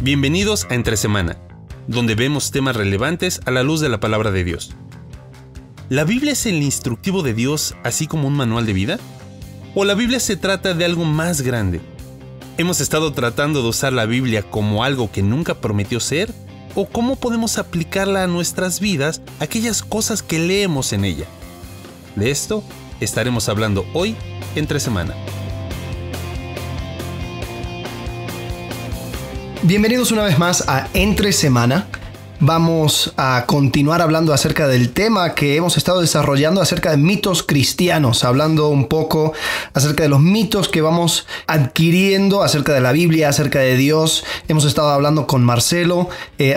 Bienvenidos a Entre Semana, donde vemos temas relevantes a la luz de la palabra de Dios. ¿La Biblia es el instructivo de Dios así como un manual de vida? ¿O la Biblia se trata de algo más grande? ¿Hemos estado tratando de usar la Biblia como algo que nunca prometió ser? ¿O cómo podemos aplicarla a nuestras vidas, aquellas cosas que leemos en ella? De esto estaremos hablando hoy, Entre Semana. Bienvenidos una vez más a Entre Semana. Vamos a continuar hablando acerca del tema que hemos estado desarrollando acerca de mitos cristianos, hablando un poco acerca de los mitos que vamos adquiriendo acerca de la Biblia, acerca de Dios. Hemos estado hablando con Marcelo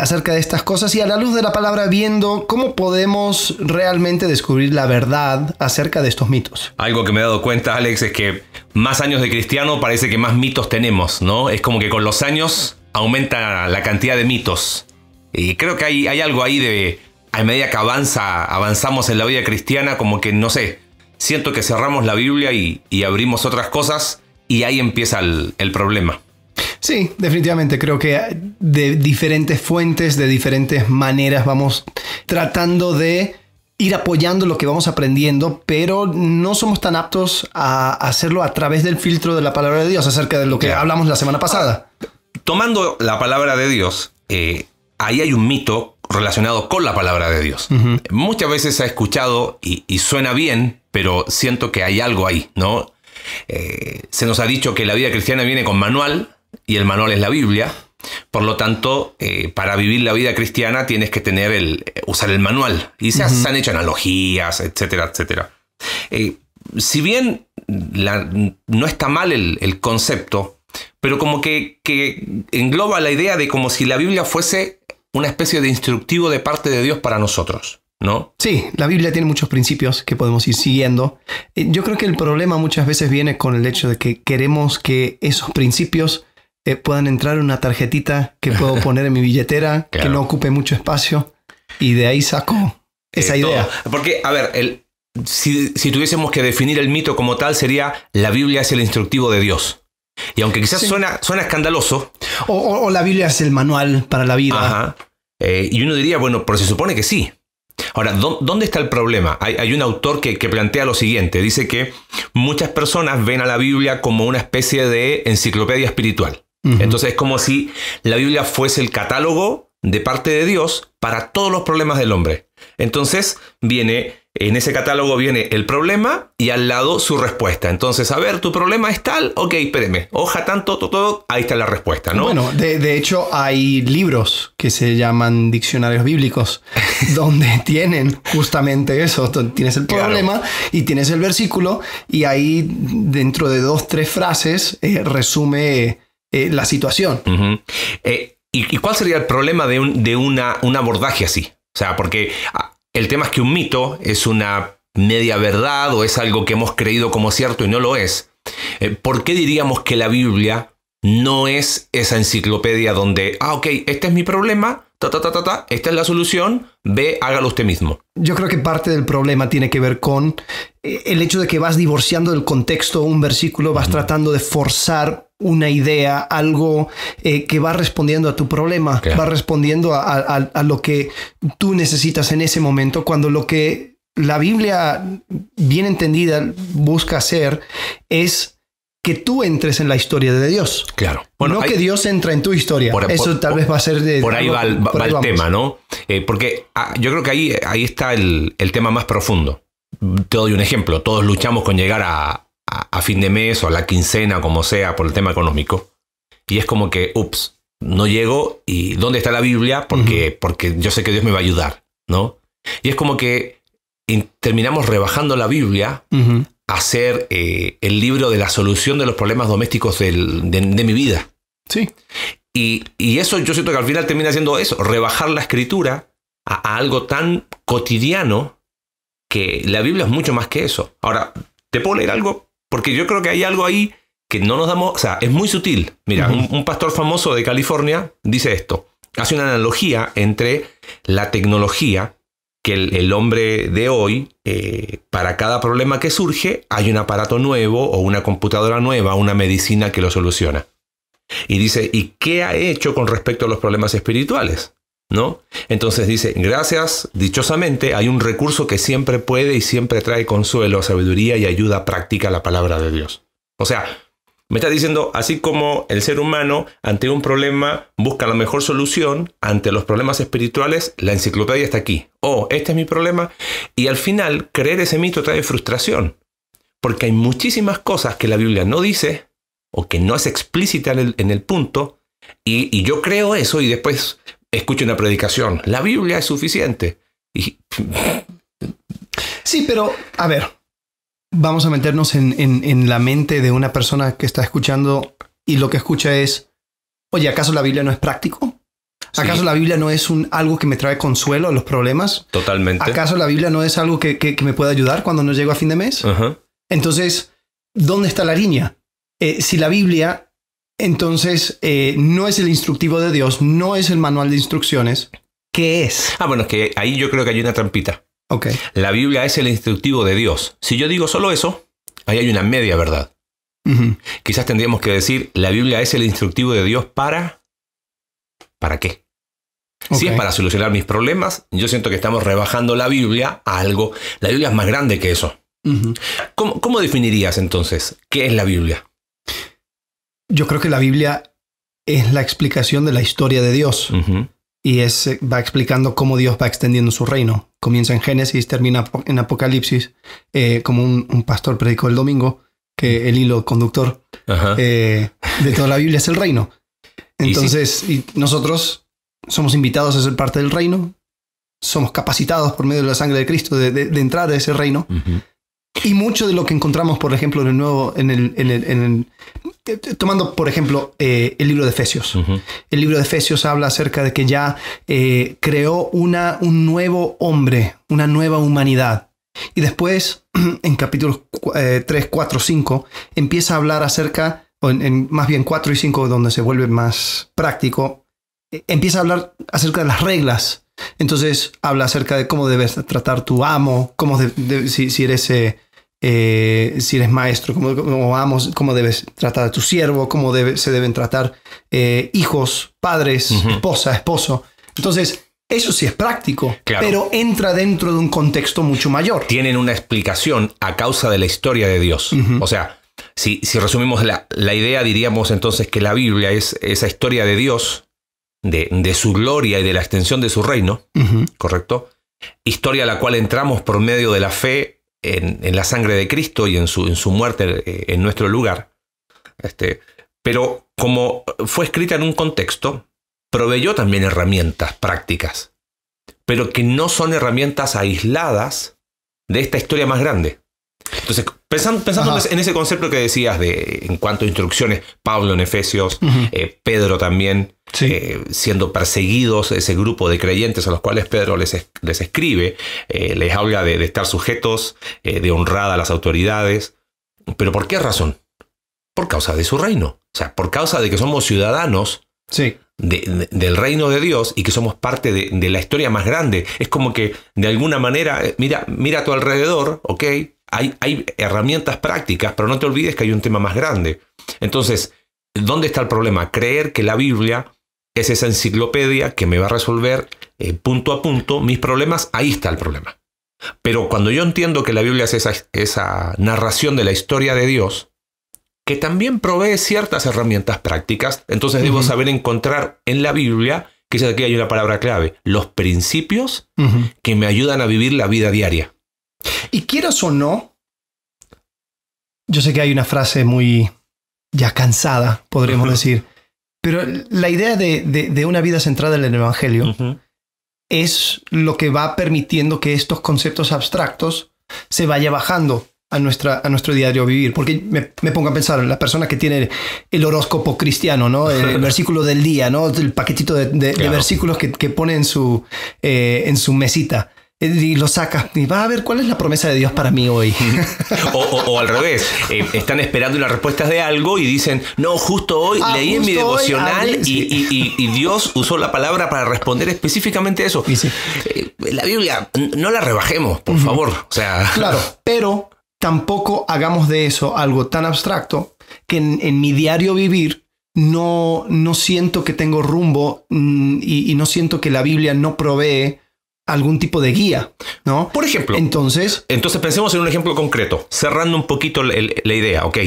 acerca de estas cosas y a la luz de la palabra viendo cómo podemos realmente descubrir la verdad acerca de estos mitos. Algo que me he dado cuenta, Alex, es que más años de cristiano parece que más mitos tenemos, ¿no? Es como que con los años aumenta la cantidad de mitos. Y creo que hay algo ahí de, a medida que avanzamos en la vida cristiana, como que, no sé, siento que cerramos la Biblia y abrimos otras cosas y ahí empieza el problema. Sí, definitivamente. Creo que de diferentes fuentes, de diferentes maneras vamos tratando de ir apoyando lo que vamos aprendiendo, pero no somos tan aptos a hacerlo a través del filtro de la palabra de Dios, acerca de lo que hablamos la semana pasada. Tomando la palabra de Dios, ahí hay un mito relacionado con la palabra de Dios. Uh-huh. Muchas veces se ha escuchado y suena bien, pero siento que hay algo ahí, ¿no? Se nos ha dicho que la vida cristiana viene con manual y el manual es la Biblia. Por lo tanto, para vivir la vida cristiana tienes que usar el manual. Y se han hecho analogías, etcétera, etcétera. Si bien no está mal el concepto, pero como que engloba la idea de como si la Biblia fuese una especie de instructivo de parte de Dios para nosotros, ¿no? Sí, la Biblia tiene muchos principios que podemos ir siguiendo. Yo creo que el problema muchas veces viene con el hecho de que queremos que esos principios puedan entrar en una tarjetita que puedo poner en mi billetera, claro, que no ocupe mucho espacio, y de ahí saco esa idea. Porque, a ver, si tuviésemos que definir el mito como tal, sería la Biblia es el instructivo de Dios. Y aunque quizás suena escandaloso. O la Biblia es el manual para la vida. Ajá. Y uno diría, bueno, pero se supone que sí. Ahora, ¿dónde está el problema? Hay un autor que plantea lo siguiente. Dice que muchas personas ven a la Biblia como una especie de enciclopedia espiritual. Uh-huh. Entonces es como si la Biblia fuese el catálogo de parte de Dios para todos los problemas del hombre. Entonces en ese catálogo viene el problema y al lado su respuesta. Entonces, a ver, tu problema es tal, ok, espéreme, hoja tanto, todo, ahí está la respuesta, ¿no? Bueno, de hecho hay libros que se llaman diccionarios bíblicos donde tienen justamente eso. Tienes el problema, claro, y tienes el versículo y ahí dentro de 2-3 frases resume la situación. Uh-huh. ¿Y cuál sería el problema de un abordaje así? O sea, porque el tema es que un mito es una media verdad o es algo que hemos creído como cierto y no lo es. ¿Por qué diríamos que la Biblia no es esa enciclopedia donde, ok, este es mi problema, esta es la solución, ve, hágalo usted mismo? Yo creo que parte del problema tiene que ver con el hecho de que vas divorciando del contexto un versículo, vas tratando de forzar una idea, algo que va respondiendo a tu problema, claro, va respondiendo a lo que tú necesitas en ese momento, cuando lo que la Biblia, bien entendida, busca hacer es que tú entres en la historia de Dios. Claro. Bueno, que Dios entra en tu historia. Eso tal vez va a ser... Por ahí va el tema, ¿no? Porque yo creo que ahí está el tema más profundo. Te doy un ejemplo. Todos luchamos con llegar a fin de mes o a la quincena, como sea, por el tema económico. Y es como que, no llego. ¿Y dónde está la Biblia? Porque yo sé que Dios me va a ayudar, ¿no? Y es como que terminamos rebajando la Biblia a ser el libro de la solución de los problemas domésticos de mi vida. Sí. Y eso yo siento que al final termina siendo eso, rebajar la escritura a algo tan cotidiano que la Biblia es mucho más que eso. Ahora, ¿te puedo leer algo? Porque yo creo que hay algo ahí que no nos damos... O sea, es muy sutil. Mira, un pastor famoso de California dice esto. Hace una analogía entre la tecnología, que el hombre de hoy, para cada problema que surge, hay un aparato nuevo o una computadora nueva, una medicina que lo soluciona. Y dice, ¿y qué ha hecho con respecto a los problemas espirituales? ¿No? Entonces dice, gracias, dichosamente, hay un recurso que siempre puede y siempre trae consuelo, sabiduría y ayuda práctica a la palabra de Dios. O sea, me está diciendo, así como el ser humano ante un problema busca la mejor solución, ante los problemas espirituales, la enciclopedia está aquí. Oh, este es mi problema. Y al final, creer ese mito trae frustración. Porque hay muchísimas cosas que la Biblia no dice o que no es explícita en el punto. Y yo creo eso y después escucho una predicación. La Biblia es suficiente. Y... Sí, pero a ver, vamos a meternos en la mente de una persona que está escuchando y lo que escucha es, oye, ¿acaso la Biblia no es práctico? ¿Acaso Sí. la Biblia no es algo que me trae consuelo a los problemas? Totalmente. ¿Acaso la Biblia no es algo que me puede ayudar cuando no llego a fin de mes? Ajá. Entonces, ¿dónde está la línea? Si la Biblia, entonces, no es el instructivo de Dios, no es el manual de instrucciones, ¿qué es? Bueno, es que ahí yo creo que hay una trampita. Ok. La Biblia es el instructivo de Dios. Si yo digo solo eso, ahí hay una media verdad. Ujú. Quizás tendríamos que decir, la Biblia es el instructivo de Dios ¿para qué? Si Ok. es para solucionar mis problemas, yo siento que estamos rebajando la Biblia a algo. La Biblia es más grande que eso. Ujú. ¿Cómo definirías entonces qué es la Biblia? Yo creo que la Biblia es la explicación de la historia de Dios. Ujú. Y va explicando cómo Dios va extendiendo su reino. Comienza en Génesis, termina en Apocalipsis, como un pastor predicó el domingo, que el hilo conductor Ajá. de toda la Biblia es el reino. Entonces, y nosotros somos invitados a ser parte del reino, somos capacitados por medio de la sangre de Cristo de entrar a ese reino. Ujú. Y mucho de lo que encontramos, por ejemplo, en el nuevo, tomando, por ejemplo, el libro de Efesios. Ujú. El libro de Efesios habla acerca de que ya creó un nuevo hombre, una nueva humanidad. Y después, en capítulos 3, 4, 5, empieza a hablar acerca, o más bien 4 y 5, donde se vuelve más práctico, empieza a hablar acerca de las reglas. Entonces habla acerca de cómo debes tratar tu amo, si eres maestro, como amos, cómo debes tratar a tu siervo, cómo se deben tratar hijos, padres, Ujú. esposa, esposo. Entonces, eso sí es práctico, Claro. pero entra dentro de un contexto mucho mayor. Tienen una explicación a causa de la historia de Dios. Ujú. O sea, si resumimos la idea, diríamos entonces que la Biblia es esa historia de Dios, de su gloria y de la extensión de su reino, Ujú. ¿correcto? Historia a la cual entramos por medio de la fe en la sangre de Cristo y en su muerte en nuestro lugar. Pero como fue escrita en un contexto, proveyó también herramientas prácticas, pero que no son herramientas aisladas de esta historia más grande. Entonces, pensando Ajá. en ese concepto que decías en cuanto a instrucciones, Pablo en Efesios, Ujú. Pedro también, Sí. siendo perseguidos, ese grupo de creyentes a los cuales Pedro les escribe, les habla de estar sujetos, de honrar a las autoridades. ¿Pero por qué razón? Por causa de su reino. O sea, por causa de que somos ciudadanos Sí. del reino de Dios y que somos parte de la historia más grande. Es como que de alguna manera, mira a tu alrededor, ¿ok? Hay herramientas prácticas, pero no te olvides que hay un tema más grande. Entonces, ¿dónde está el problema? Creer que la Biblia es esa enciclopedia que me va a resolver punto a punto mis problemas, ahí está el problema. Pero cuando yo entiendo que la Biblia es esa narración de la historia de Dios, que también provee ciertas herramientas prácticas, entonces debo Ujú. saber encontrar en la Biblia, que aquí hay una palabra clave, los principios Ujú. que me ayudan a vivir la vida diaria. Y quieras o no, yo sé que hay una frase muy ya cansada, podríamos decir, pero la idea de una vida centrada en el Evangelio Ujú. es lo que va permitiendo que estos conceptos abstractos se vaya bajando a nuestro diario vivir. Porque me pongo a pensar en la persona que tiene el horóscopo cristiano, ¿no? El versículo del día, ¿no? El paquetito de Claro. versículos que pone en su mesita. Y lo saca y va a ver cuál es la promesa de Dios para mí hoy. O al revés, están esperando las respuestas de algo y dicen, no, justo hoy leí en mi justo hoy, devocional sí. y Dios usó la palabra para responder específicamente eso. Y sí. La Biblia, no la rebajemos, por favor. O sea, Claro, pero tampoco hagamos de eso algo tan abstracto que en mi diario vivir no siento que tengo rumbo y no siento que la Biblia no provee algún tipo de guía, ¿no? Por ejemplo, entonces pensemos en un ejemplo concreto, cerrando un poquito la idea, ok.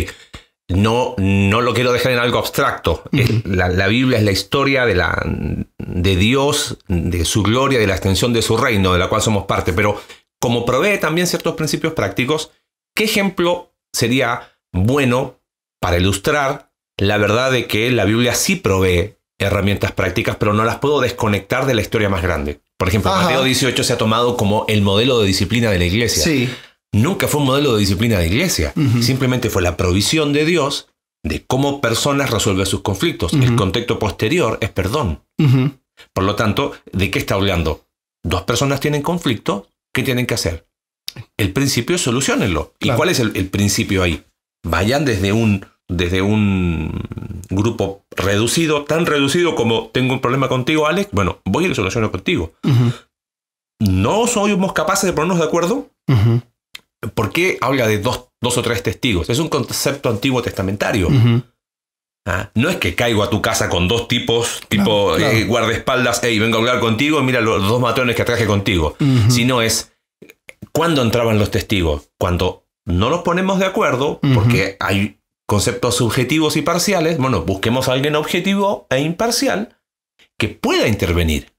No lo quiero dejar en algo abstracto. La Biblia es la historia de Dios, de su gloria, de la extensión de su reino, de la cual somos parte. Pero como provee también ciertos principios prácticos, ¿qué ejemplo sería bueno para ilustrar la verdad de que la Biblia sí provee herramientas prácticas, pero no las puedo desconectar de la historia más grande? Por ejemplo, Mateo 18 se ha tomado como el modelo de disciplina de la iglesia. Sí. Nunca fue un modelo de disciplina de iglesia. Simplemente fue la provisión de Dios de cómo personas resuelven sus conflictos. El contexto posterior es perdón. Por lo tanto, ¿de qué está hablando? Dos personas tienen conflicto, ¿qué tienen que hacer? El principio es soluciónenlo. Claro. ¿Y cuál es el principio ahí? Vayan desde un grupo reducido, tan reducido como tengo un problema contigo, Alex. Bueno, voy y lo soluciono contigo. ¿No somos capaces de ponernos de acuerdo? ¿Por qué habla de dos o tres testigos? Es un concepto antiguo testamentario. No es que caigo a tu casa con dos tipos, tipo guardaespaldas, hey, vengo a hablar contigo, mira los dos matones que traje contigo. Sino es, ¿cuándo entraban los testigos? Cuando no nos ponemos de acuerdo, porque hay conceptos subjetivos y parciales. Bueno, busquemos a alguien objetivo e imparcial que pueda intervenir.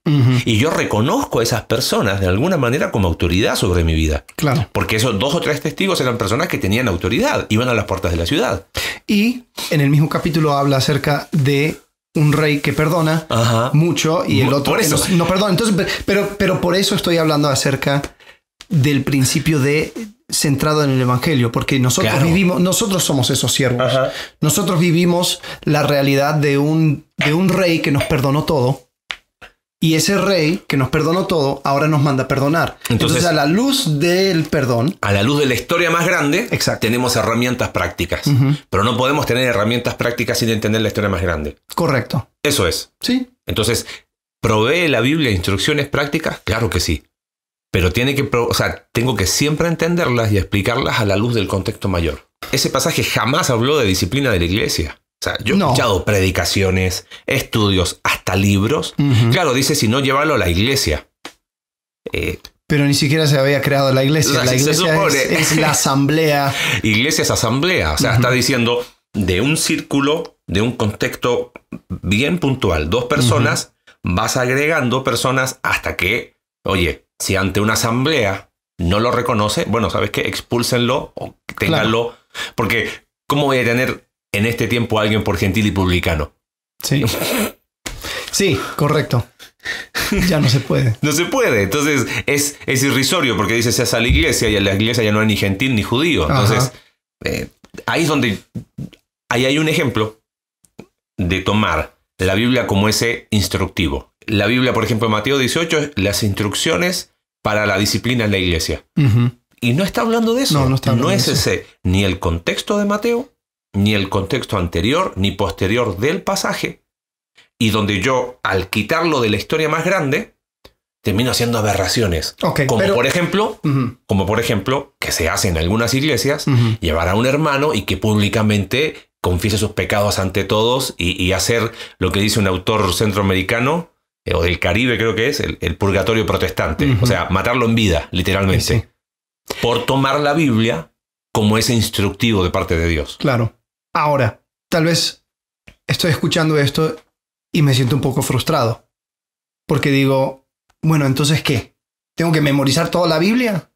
Y yo reconozco a esas personas de alguna manera como autoridad sobre mi vida. Claro. Porque esos dos o tres testigos eran personas que tenían autoridad, iban a las puertas de la ciudad. Y en el mismo capítulo habla acerca de un rey que perdona mucho y el otro por eso. No perdona. Entonces, pero por eso estoy hablando acerca del principio de centrado en el evangelio, porque nosotros somos esos siervos. Nosotros vivimos la realidad de un rey que nos perdonó todo, y ese rey que nos perdonó todo ahora nos manda a perdonar. Entonces a la luz del perdón, a la luz de la historia más grande, tenemos herramientas prácticas, pero no podemos tener herramientas prácticas sin entender la historia más grande. Correcto. Eso es. Sí. Entonces, ¿provee la Biblia instrucciones prácticas? Claro que sí. Pero tengo que siempre entenderlas y explicarlas a la luz del contexto mayor. Ese pasaje jamás habló de disciplina de la iglesia. O sea, yo he escuchado predicaciones, estudios, hasta libros. Claro, dice, si no, llévalo a la iglesia. Pero ni siquiera se había creado la iglesia. La iglesia es la asamblea. Iglesia es asamblea. O sea, está diciendo de un círculo, de un contexto bien puntual. Dos personas, vas agregando personas hasta que, oye, si ante una asamblea no lo reconoce, bueno, ¿sabes qué? Expúlsenlo o ténganlo. Claro. Porque, ¿cómo voy a tener en este tiempo a alguien por gentil y publicano? Sí. Sí, correcto. Ya no se puede. No se puede. Entonces, es irrisorio porque dice, se hace a la iglesia y en la iglesia ya no hay ni gentil ni judío. Entonces, ahí es donde ahí hay un ejemplo de tomar la Biblia como ese instructivo. La Biblia, por ejemplo, Mateo 18, las instrucciones para la disciplina en la iglesia. Y no está hablando de eso. No es ese ni el contexto de Mateo, ni el contexto anterior, ni posterior del pasaje. Y donde yo, al quitarlo de la historia más grande, termino haciendo aberraciones. Por ejemplo, que se hace en algunas iglesias, llevar a un hermano y que públicamente confiese sus pecados ante todos y hacer lo que dice un autor centroamericano, o del Caribe creo que es, el purgatorio protestante. O sea, matarlo en vida, literalmente. Por tomar la Biblia como ese instructivo de parte de Dios. Claro. Ahora, tal vez estoy escuchando esto y me siento un poco frustrado. Porque digo, bueno, ¿entonces qué? ¿Tengo que memorizar toda la Biblia?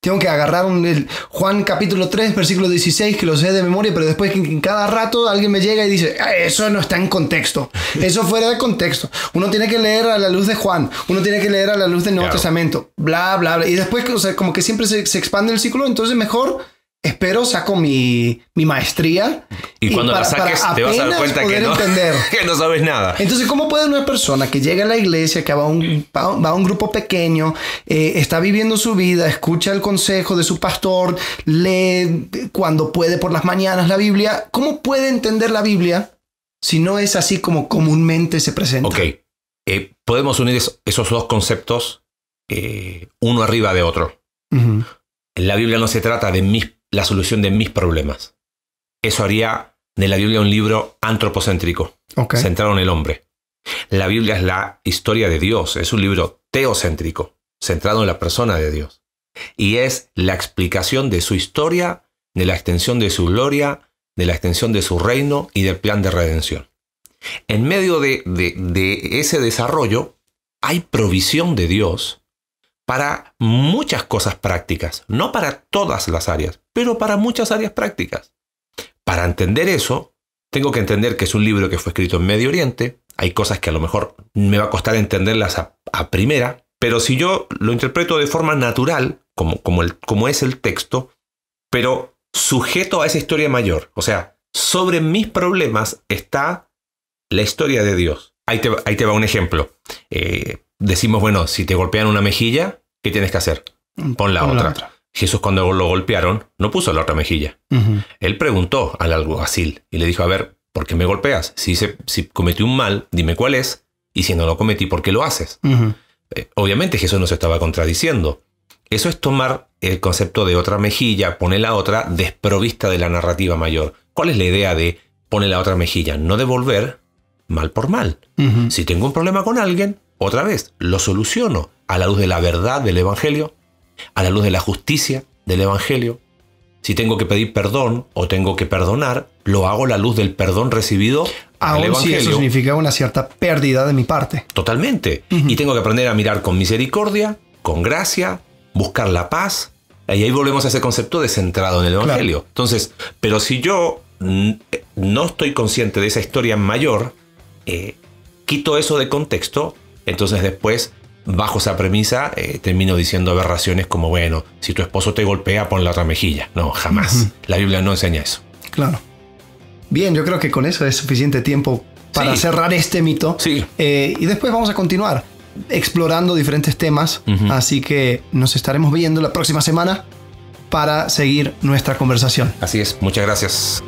Tengo que agarrar el Juan capítulo 3, versículo 16, que lo sé de memoria, pero después que cada rato alguien me llega y dice, eso no está en contexto. Eso fuera de contexto. Uno tiene que leer a la luz de Juan. Uno tiene que leer a la luz del Nuevo Testamento. Bla, bla, bla. Y después, o sea, como que siempre se expande el círculo. Entonces mejor saco mi maestría. Y cuando la saques te vas a dar cuenta que no sabes nada. Entonces, ¿cómo puede una persona que llega a la iglesia, que va a un grupo pequeño, está viviendo su vida, escucha el consejo de su pastor, lee cuando puede por las mañanas la Biblia, cómo puede entender la Biblia si no es así como comúnmente se presenta? Ok. Podemos unir esos dos conceptos uno arriba de otro. La Biblia no se trata de la solución de mis problemas. Eso haría de la Biblia un libro antropocéntrico, centrado en el hombre. La Biblia es la historia de Dios, es un libro teocéntrico, centrado en la persona de Dios. Y es la explicación de su historia, de la extensión de su gloria, de la extensión de su reino y del plan de redención. En medio de ese desarrollo hay provisión de Dios para muchas cosas prácticas, no para todas las áreas, pero para muchas áreas prácticas. Para entender eso, tengo que entender que es un libro que fue escrito en Medio Oriente. Hay cosas que a lo mejor me va a costar entenderlas a primera, pero si yo lo interpreto de forma natural, como es el texto, pero sujeto a esa historia mayor, o sea, sobre mis problemas está la historia de Dios. Ahí te va un ejemplo. Decimos, bueno, si te golpean una mejilla, ¿qué tienes que hacer? Pon la otra. Jesús, cuando lo golpearon, no puso la otra mejilla. Él preguntó al alguacil y le dijo, a ver, ¿por qué me golpeas? Si cometí un mal, dime cuál es, y si no lo cometí, ¿por qué lo haces? Obviamente Jesús no se estaba contradiciendo. Eso es tomar el concepto de otra mejilla, pone la otra, desprovista de la narrativa mayor. ¿Cuál es la idea de pone la otra mejilla? No devolver mal por mal. Si tengo un problema con alguien, otra vez, lo soluciono a la luz de la verdad del Evangelio, a la luz de la justicia del Evangelio. Si tengo que pedir perdón o tengo que perdonar, lo hago a la luz del perdón recibido al Evangelio. Aún si eso significa una cierta pérdida de mi parte. Totalmente. Y tengo que aprender a mirar con misericordia, con gracia, buscar la paz. Y ahí volvemos a ese concepto de centrado en el Evangelio. Claro. Entonces, pero si yo no estoy consciente de esa historia mayor, quito eso de contexto, entonces después, bajo esa premisa, termino diciendo aberraciones como, bueno, si tu esposo te golpea, pon la otra mejilla. No, jamás. La Biblia no enseña eso. Claro. Bien, yo creo que con eso es suficiente tiempo para cerrar este mito. Sí. Y después vamos a continuar explorando diferentes temas. Así que nos estaremos viendo la próxima semana para seguir nuestra conversación. Así es. Muchas gracias.